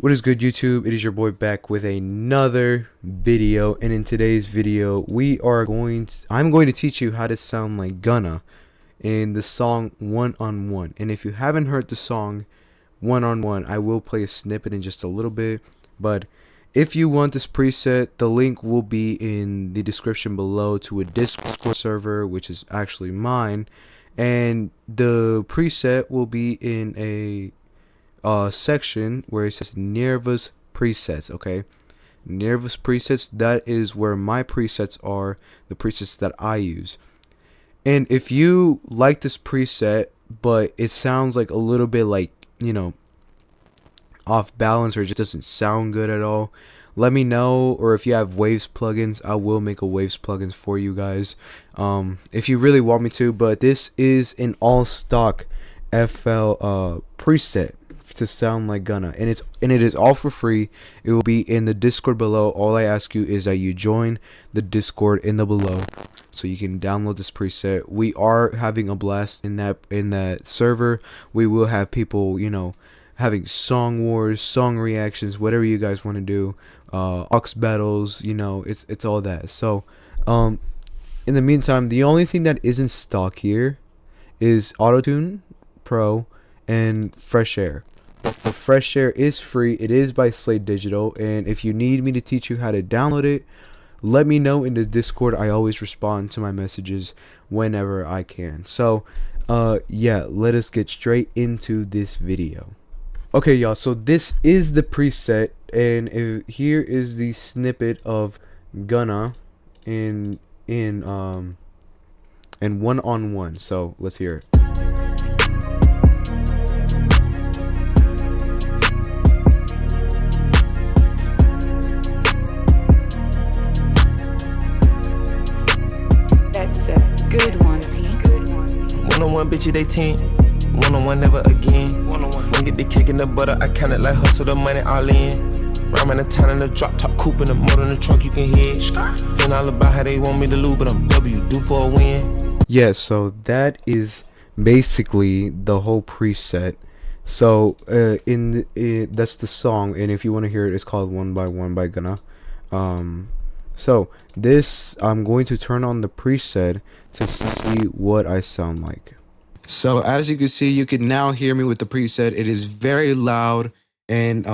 What is good, YouTube? It is your boy back with another video, and in today's video I'm going to teach you how to sound like Gunna in the song One on One. And if you haven't heard the song One on One, I will play a snippet in just a little bit, but if you want this preset, the link will be in the description below to a Discord server, which is actually mine, and the preset will be in a section where it says Nervous presets. Okay, Nervous presets, that is where my presets are, the presets that I use. And if you like this preset but it sounds like a little bit like, off balance, or it just doesn't sound good at all, let me know. Or if you have Waves plugins, I will make a Waves plugins for you guys, if you really want me to. But this is an all stock FL preset to sound like Gunna, and it is all for free. It will be in the Discord below. All I ask you is that you join the Discord in the below so you can download this preset. We are having a blast in that server. We will have people, having song wars, song reactions, whatever you guys want to do, aux battles, it's all that. So in the meantime, the only thing that isn't stock here is Autotune Pro and Fresh Air. The Fresh Air is free. It is by Slate Digital, and if you need me to teach you how to download it, let me know in the Discord. I always respond to my messages whenever I can. So yeah, let us get straight into this video. Okay, y'all, so this is the preset, and here is the snippet of Gunna in One on One. So let's hear it. Good one, P. One-on-one, bitch, they 10. One-on-one, never again. One-on-one. When get the kick in the butter, I count it like hustle the money all in. Rhyme in the town in the drop top coupe in the motor in the trunk, you can hear. Ain't all about how they want me to lose, but I'm W, due for a win. Yeah, so that is basically the whole preset. So that's the song, and if you want to hear it, it's called One by One by Gunna. So this, I'm going to turn on the preset to see what I sound like. So as you can see, you can now hear me with the preset. It is very loud and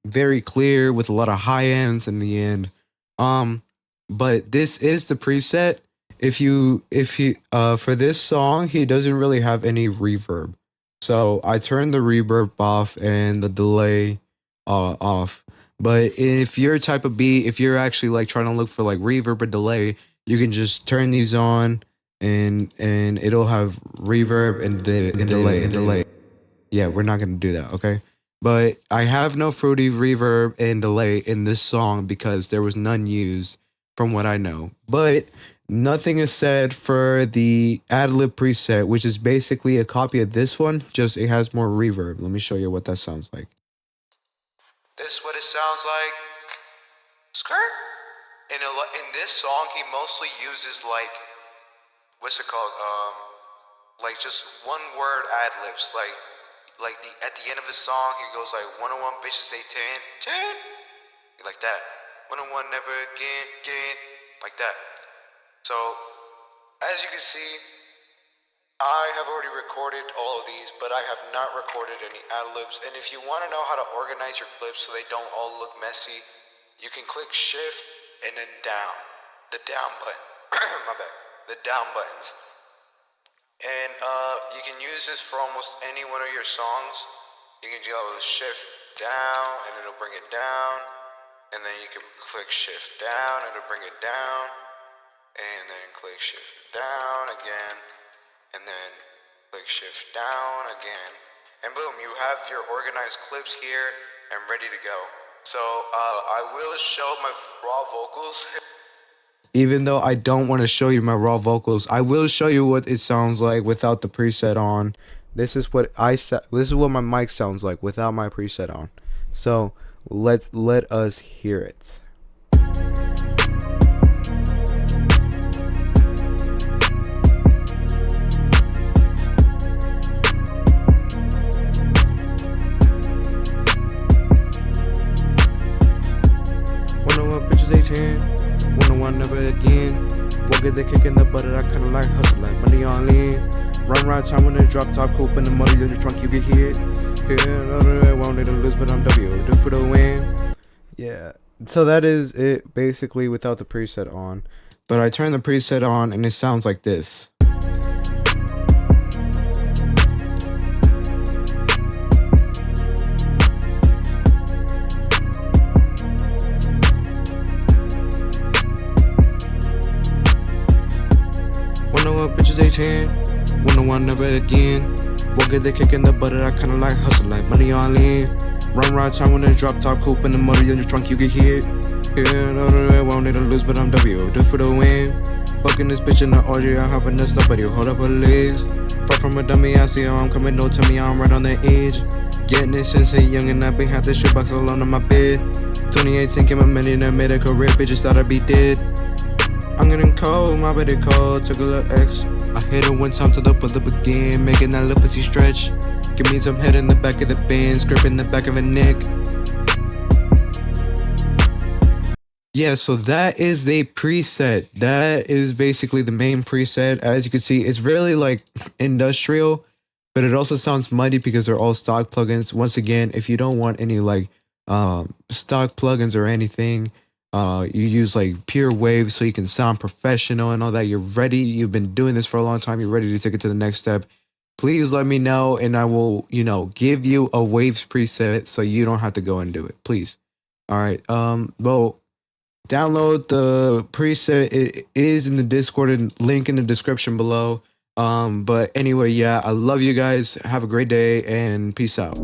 very clear with a lot of high ends in the end. But this is the preset. If you for this song, he doesn't really have any reverb. So I turned the reverb off and the delay off. But if you're type of beat, if you're actually like trying to look for like reverb or delay, you can just turn these on and it'll have reverb and delay. Yeah, we're not gonna do that, okay? But I have no fruity reverb and delay in this song because there was none used from what I know. But nothing is said for the ad-lib preset, which is basically a copy of this one, just it has more reverb. Let me show you what that sounds like. This is what it sounds like. Skirt. In this song, he mostly uses like, what's it called? Like just one word ad libs. Like at the end of his song, he goes like, one-on-one bitches say 10. Like that. One-on-one never again, like that. So as you can see, I have already recorded all of these, but I have not recorded any ad-libs. And if you want to know how to organize your clips so they don't all look messy, you can click shift and then down. The down button. My bad. The down buttons. And you can use this for almost any one of your songs. You can go shift down and it'll bring it down. And then you can click shift down and it'll bring it down. And then click shift down again. And then click shift down again, and boom, you have your organized clips here and ready to go. So I will show my raw vocals. Even though I don't want to show you my raw vocals, I will show you what it sounds like without the preset on. This is what my mic sounds like without my preset on. So let us hear it. 101 bitches 18. 101 never again. Won't get the kick in the butt, I kinda like hustle, like money on lean. Run right time when the drop top coupe in the motor in the trunk, you get hit. Here, won't need to lose, but I'm W. Do for the win. Yeah. So that is it basically without the preset on. But I turn the preset on and it sounds like this. Bitches 18, 101 never again. Won't get the kick in the butt, I kinda like hustle, like money on lean. Run right time when the drop top coupe in the motor in your trunk, you get hit. Here, won't need to lose, but I'm W. Do for the win. Fucking this bitch in the orgy, I'm having this, nobody hold up her legs. Far from a dummy, I see how I'm coming, don't tell me I'm right on the edge. Getting it since a young and I've been had this shit box alone on my bed. 2018 came a minute and made a career, bitches thought I'd be dead. I'm getting cold, my body cold, took a little X. I hit it one time till the pull up again, making that little pussy stretch. Give me some head in the back of the bin, scraping the back of a neck. Yeah, so that is the preset. That is basically the main preset. As you can see, it's really like industrial, but it also sounds muddy because they're all stock plugins. Once again, if you don't want any like stock plugins or anything, you use like pure waves so you can sound professional and all that. You're ready. You've been doing this for a long time. You're ready to take it to the next step. Please let me know and I will, give you a waves preset so you don't have to go and do it. Please. All right. Well, download the preset. It is in the Discord and link in the description below. But anyway, yeah, I love you guys. Have a great day and peace out.